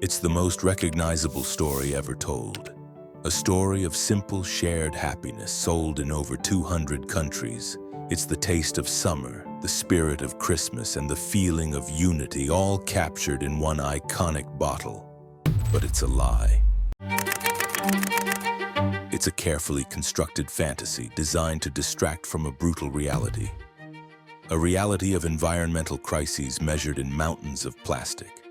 It's the most recognizable story ever told. A story of simple shared happiness sold in over 200 countries. It's the taste of summer, the spirit of Christmas, and the feeling of unity, all captured in one iconic bottle. But it's a lie. It's a carefully constructed fantasy designed to distract from a brutal reality. A reality of environmental crises measured in mountains of plastic,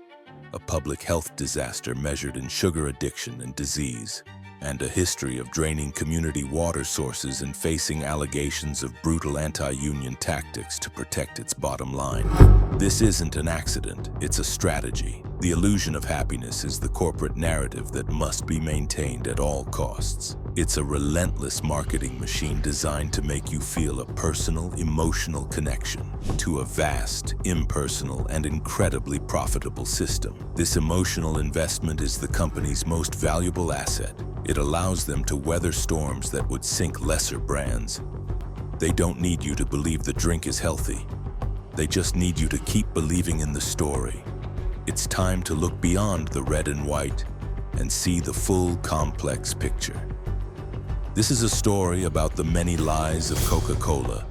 a public health disaster measured in sugar addiction and disease, and a history of draining community water sources and facing allegations of brutal anti-union tactics to protect its bottom line. This isn't an accident, it's a strategy. The illusion of happiness is the corporate narrative that must be maintained at all costs. It's a relentless marketing machine designed to make you feel a personal, emotional connection to a vast, impersonal, and incredibly profitable system. This emotional investment is the company's most valuable asset. It allows them to weather storms that would sink lesser brands. They don't need you to believe the drink is healthy. They just need you to keep believing in the story. It's time to look beyond the red and white and see the full, complex picture. This is a story about the many lies of Coca-Cola.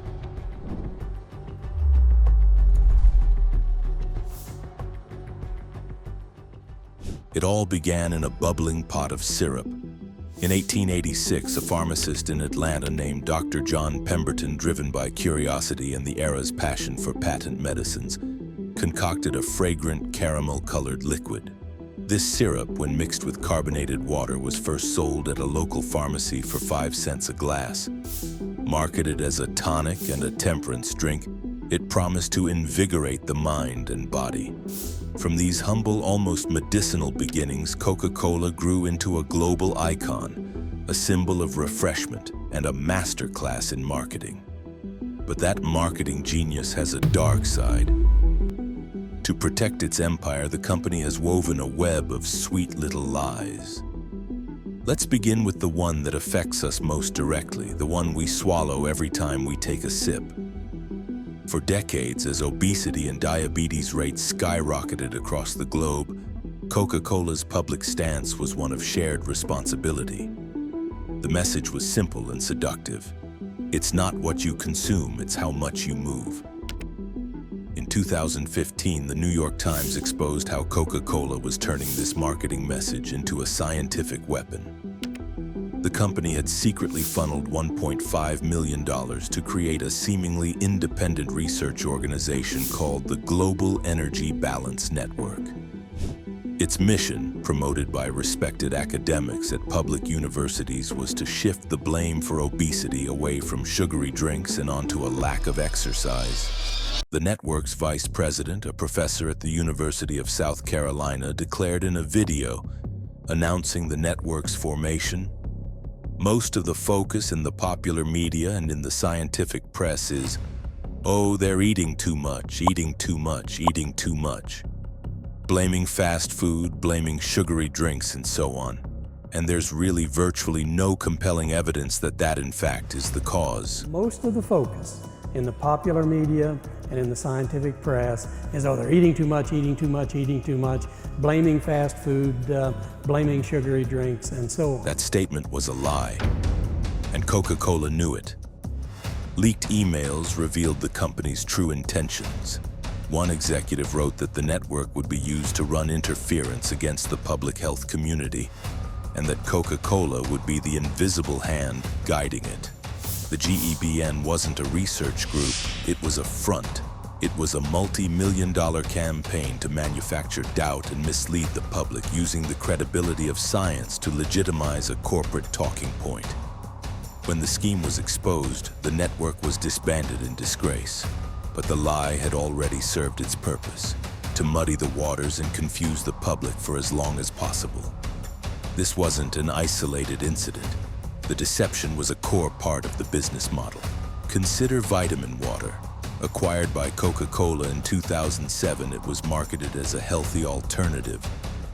It all began in a bubbling pot of syrup. In 1886, a pharmacist in Atlanta named Dr. John Pemberton, driven by curiosity and the era's passion for patent medicines, concocted a fragrant caramel-colored liquid. This syrup, when mixed with carbonated water, was first sold at a local pharmacy for 5 cents a glass. Marketed as a tonic and a temperance drink, it promised to invigorate the mind and body. From these humble, almost medicinal beginnings, Coca-Cola grew into a global icon, a symbol of refreshment and a masterclass in marketing. But that marketing genius has a dark side. To protect its empire, the company has woven a web of sweet little lies. Let's begin with the one that affects us most directly, the one we swallow every time we take a sip. For decades, as obesity and diabetes rates skyrocketed across the globe, Coca-Cola's public stance was one of shared responsibility. The message was simple and seductive. It's not what you consume, it's how much you move. In 2015, the New York Times exposed how Coca-Cola was turning this marketing message into a scientific weapon. The company had secretly funneled $1.5 million to create a seemingly independent research organization called the Global Energy Balance Network. Its mission, promoted by respected academics at public universities, was to shift the blame for obesity away from sugary drinks and onto a lack of exercise. The network's vice president, a professor at the University of South Carolina, declared in a video announcing the network's formation, "Most of the focus in the popular media and in the scientific press is, oh, they're eating too much, eating too much, eating too much. Blaming fast food, blaming sugary drinks, and so on. And there's really virtually no compelling evidence that that, in fact, is the cause." Most of the focus in the popular media and in the scientific press is, oh, they're eating too much, eating too much, eating too much, blaming fast food, blaming sugary drinks, and so on. That statement was a lie, and Coca-Cola knew it. Leaked emails revealed the company's true intentions. One executive wrote that the network would be used to run interference against the public health community, and that Coca-Cola would be the invisible hand guiding it. The GEBN wasn't a research group, it was a front. It was a multi-million-dollar campaign to manufacture doubt and mislead the public, using the credibility of science to legitimize a corporate talking point. When the scheme was exposed, the network was disbanded in disgrace. But the lie had already served its purpose, to muddy the waters and confuse the public for as long as possible. This wasn't an isolated incident. The deception was a core part of the business model. Consider vitamin water. Acquired by Coca-Cola in 2007, it was marketed as a healthy alternative,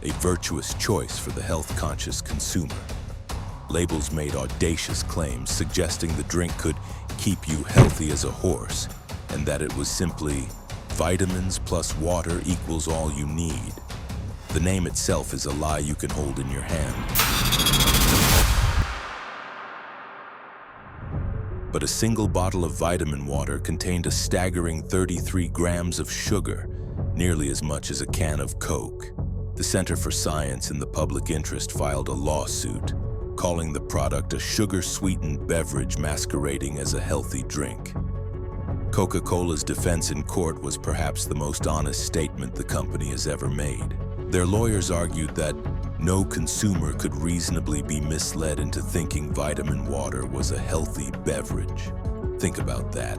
a virtuous choice for the health-conscious consumer. Labels made audacious claims suggesting the drink could keep you healthy as a horse, and that it was simply vitamins plus water equals all you need. The name itself is a lie you can hold in your hand. But a single bottle of vitamin water contained a staggering 33 grams of sugar, nearly as much as a can of Coke. The Center for Science in the Public Interest filed a lawsuit, calling the product a sugar-sweetened beverage masquerading as a healthy drink. Coca-Cola's defense in court was perhaps the most honest statement the company has ever made. Their lawyers argued that no consumer could reasonably be misled into thinking vitamin water was a healthy beverage. Think about that.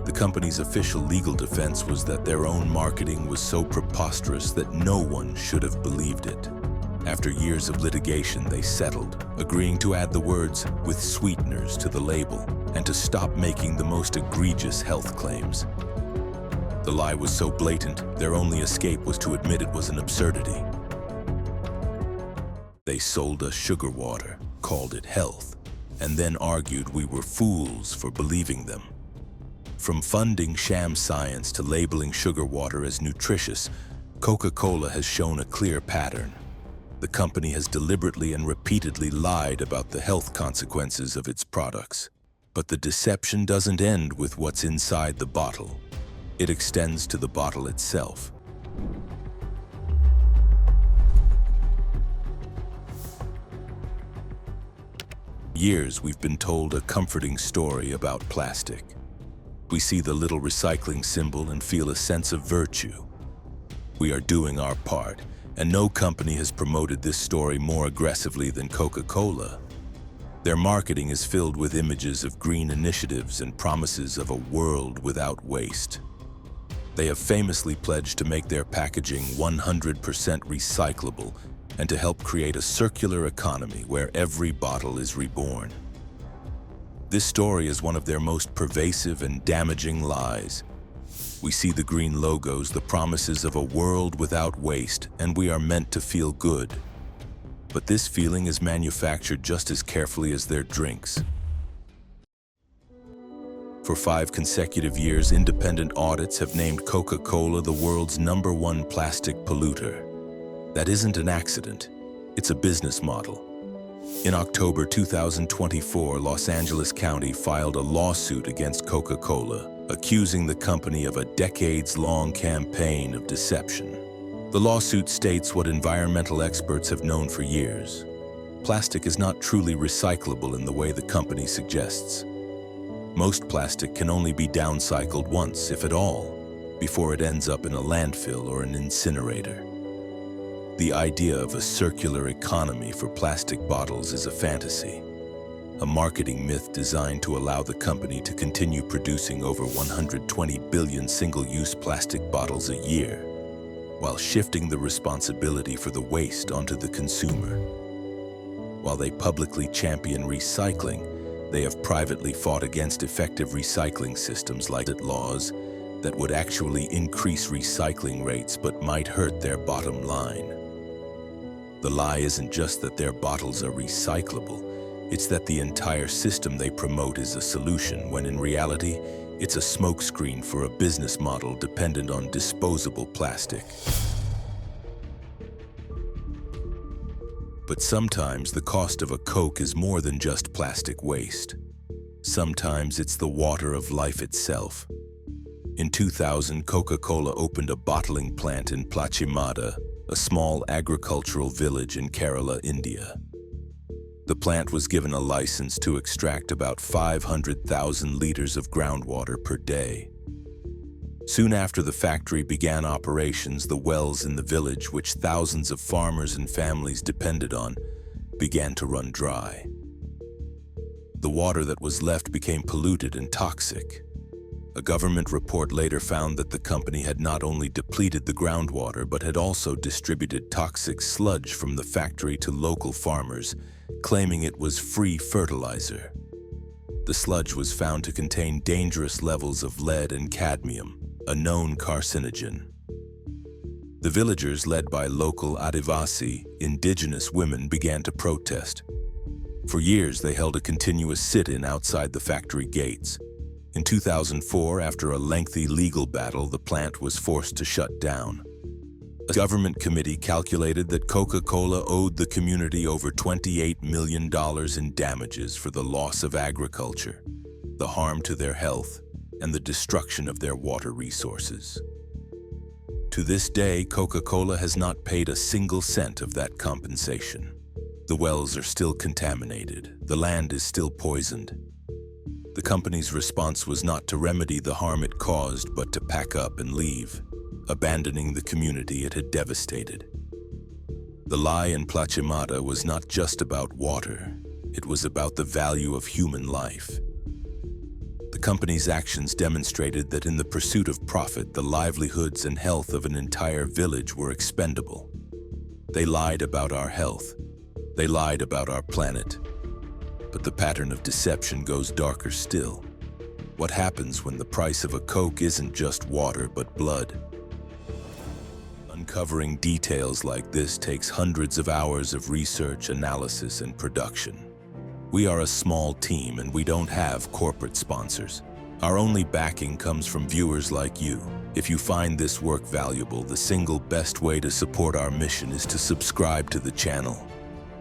The company's official legal defense was that their own marketing was so preposterous that no one should have believed it. After years of litigation, they settled, agreeing to add the words "with sweeteners" to the label and to stop making the most egregious health claims. The lie was so blatant, their only escape was to admit it was an absurdity. They sold us sugar water, called it health, and then argued we were fools for believing them. From funding sham science to labeling sugar water as nutritious, Coca-Cola has shown a clear pattern. The company has deliberately and repeatedly lied about the health consequences of its products. But the deception doesn't end with what's inside the bottle. It extends to the bottle itself. For years, we've been told a comforting story about plastic. We see the little recycling symbol and feel a sense of virtue. We are doing our part, and no company has promoted this story more aggressively than Coca-Cola. Their marketing is filled with images of green initiatives and promises of a world without waste. They have famously pledged to make their packaging 100% recyclable and to help create a circular economy where every bottle is reborn. This story is one of their most pervasive and damaging lies. We see the green logos, the promises of a world without waste, and we are meant to feel good. But this feeling is manufactured just as carefully as their drinks. For 5 consecutive years, independent audits have named Coca-Cola the world's #1 plastic polluter. That isn't an accident. It's a business model. In October 2024, Los Angeles County filed a lawsuit against Coca-Cola, accusing the company of a decades-long campaign of deception. The lawsuit states what environmental experts have known for years. Plastic is not truly recyclable in the way the company suggests. Most plastic can only be downcycled once, if at all, before it ends up in a landfill or an incinerator. The idea of a circular economy for plastic bottles is a fantasy, a marketing myth designed to allow the company to continue producing over 120 billion single-use plastic bottles a year, while shifting the responsibility for the waste onto the consumer. While they publicly champion recycling, they have privately fought against effective recycling systems like laws that would actually increase recycling rates but might hurt their bottom line. The lie isn't just that their bottles are recyclable, it's that the entire system they promote is a solution, when in reality, it's a smokescreen for a business model dependent on disposable plastic. But sometimes the cost of a Coke is more than just plastic waste. Sometimes it's the water of life itself. In 2000, Coca-Cola opened a bottling plant in Plachimada, a small agricultural village in Kerala, India. The plant was given a license to extract about 500,000 liters of groundwater per day. Soon after the factory began operations, the wells in the village, which thousands of farmers and families depended on, began to run dry. The water that was left became polluted and toxic. A government report later found that the company had not only depleted the groundwater, but had also distributed toxic sludge from the factory to local farmers, claiming it was free fertilizer. The sludge was found to contain dangerous levels of lead and cadmium, a known carcinogen. The villagers, led by local Adivasi, indigenous women, began to protest. For years, they held a continuous sit-in outside the factory gates. In 2004, after a lengthy legal battle, the plant was forced to shut down. A government committee calculated that Coca-Cola owed the community over $28 million in damages for the loss of agriculture, the harm to their health, and the destruction of their water resources. To this day, Coca-Cola has not paid a single cent of that compensation. The wells are still contaminated. The land is still poisoned. The company's response was not to remedy the harm it caused, but to pack up and leave, abandoning the community it had devastated. The lie in Plachimata was not just about water. It was about the value of human life. The company's actions demonstrated that in the pursuit of profit, the livelihoods and health of an entire village were expendable. They lied about our health. They lied about our planet. But the pattern of deception goes darker still. What happens when the price of a Coke isn't just water but blood? Uncovering details like this takes hundreds of hours of research, analysis, and production. We are a small team and we don't have corporate sponsors. Our only backing comes from viewers like you. If you find this work valuable, the single best way to support our mission is to subscribe to the channel.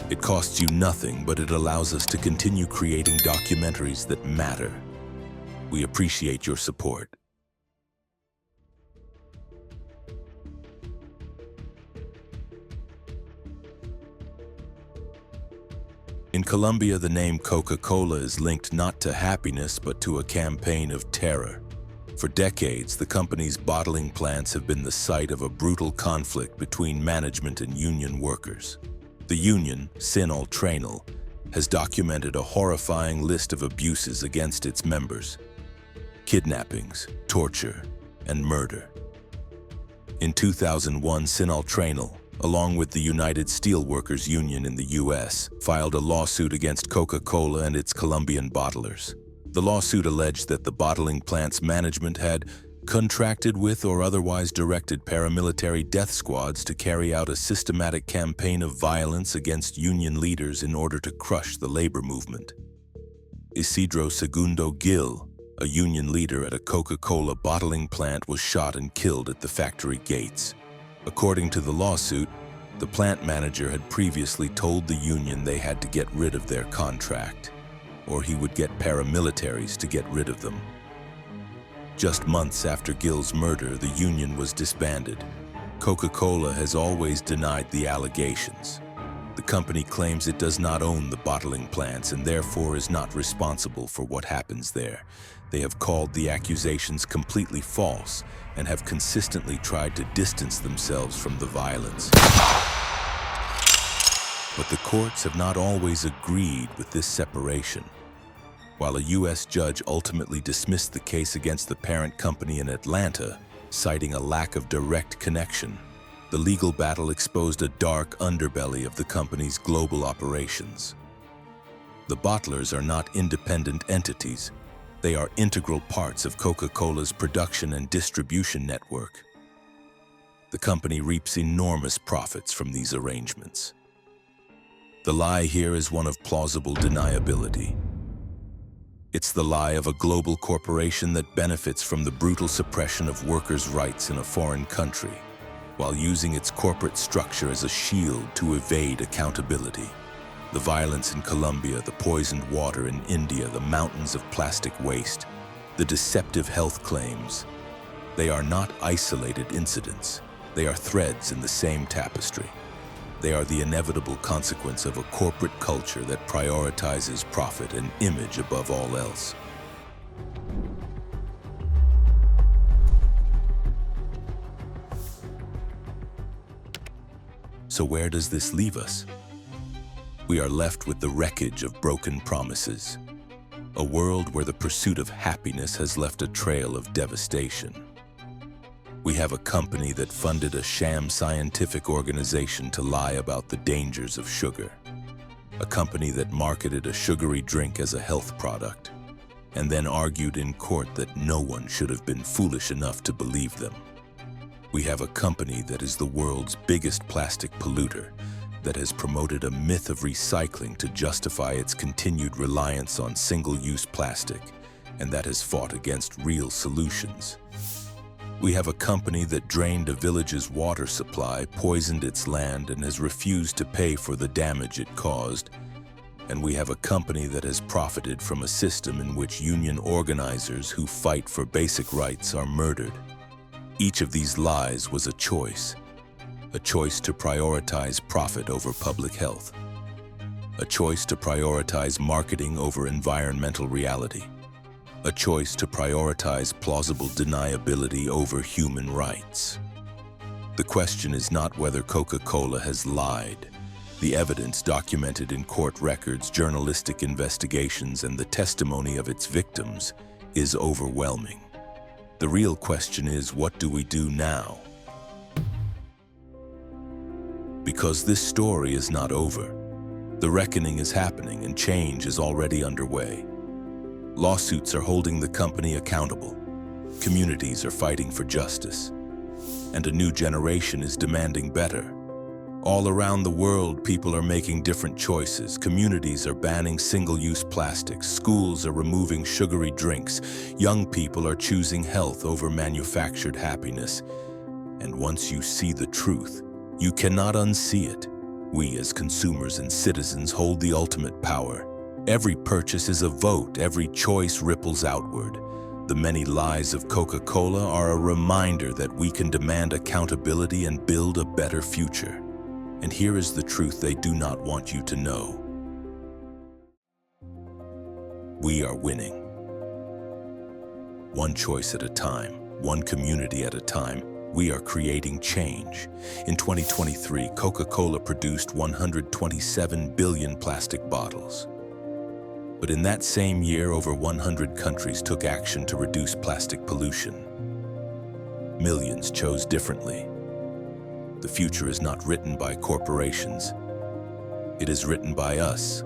It costs you nothing, but it allows us to continue creating documentaries that matter. We appreciate your support. In Colombia, the name Coca-Cola is linked not to happiness, but to a campaign of terror. For decades, the company's bottling plants have been the site of a brutal conflict between management and union workers. The union, Sinaltrainal, has documented a horrifying list of abuses against its members: kidnappings, torture, and murder. In 2001, Sinaltrainal, along with the United Steelworkers Union in the U.S., filed a lawsuit against Coca-Cola and its Colombian bottlers. The lawsuit alleged that the bottling plant's management had contracted with or otherwise directed paramilitary death squads to carry out a systematic campaign of violence against union leaders in order to crush the labor movement. Isidro Segundo Gil, a union leader at a Coca-Cola bottling plant, was shot and killed at the factory gates. According to the lawsuit, the plant manager had previously told the union they had to get rid of their contract, or he would get paramilitaries to get rid of them. Just months after Gil's murder, the union was disbanded. Coca-Cola has always denied the allegations. The company claims it does not own the bottling plants and therefore is not responsible for what happens there. They have called the accusations completely false and have consistently tried to distance themselves from the violence. But the courts have not always agreed with this separation. While a U.S. judge ultimately dismissed the case against the parent company in Atlanta, citing a lack of direct connection, the legal battle exposed a dark underbelly of the company's global operations. The bottlers are not independent entities. They are integral parts of Coca-Cola's production and distribution network. The company reaps enormous profits from these arrangements. The lie here is one of plausible deniability. It's the lie of a global corporation that benefits from the brutal suppression of workers' rights in a foreign country, while using its corporate structure as a shield to evade accountability. The violence in Colombia, the poisoned water in India, the mountains of plastic waste, the deceptive health claims. They are not isolated incidents. They are threads in the same tapestry. They are the inevitable consequence of a corporate culture that prioritizes profit and image above all else. So where does this leave us? We are left with the wreckage of broken promises, a world where the pursuit of happiness has left a trail of devastation. We have a company that funded a sham scientific organization to lie about the dangers of sugar, a company that marketed a sugary drink as a health product, and then argued in court that no one should have been foolish enough to believe them. We have a company that is the world's biggest plastic polluter, that has promoted a myth of recycling to justify its continued reliance on single-use plastic, and that has fought against real solutions. We have a company that drained a village's water supply, poisoned its land, and has refused to pay for the damage it caused. And we have a company that has profited from a system in which union organizers who fight for basic rights are murdered. Each of these lies was a choice to prioritize profit over public health, a choice to prioritize marketing over environmental reality, a choice to prioritize plausible deniability over human rights. The question is not whether Coca-Cola has lied. The evidence documented in court records, journalistic investigations, and the testimony of its victims is overwhelming. The real question is, what do we do now? Because this story is not over. The reckoning is happening and change is already underway. Lawsuits are holding the company accountable. Communities are fighting for justice. And a new generation is demanding better. All around the world, people are making different choices. Communities are banning single-use plastics. Schools are removing sugary drinks. Young people are choosing health over manufactured happiness. And once you see the truth, you cannot unsee it. We as consumers and citizens hold the ultimate power. Every purchase is a vote. Every choice ripples outward. The many lies of Coca-Cola are a reminder that we can demand accountability and build a better future. And here is the truth they do not want you to know. We are winning. One choice at a time, one community at a time, we are creating change. In 2023, Coca-Cola produced 127 billion plastic bottles. But in that same year, over 100 countries took action to reduce plastic pollution. Millions chose differently. The future is not written by corporations. It is written by us.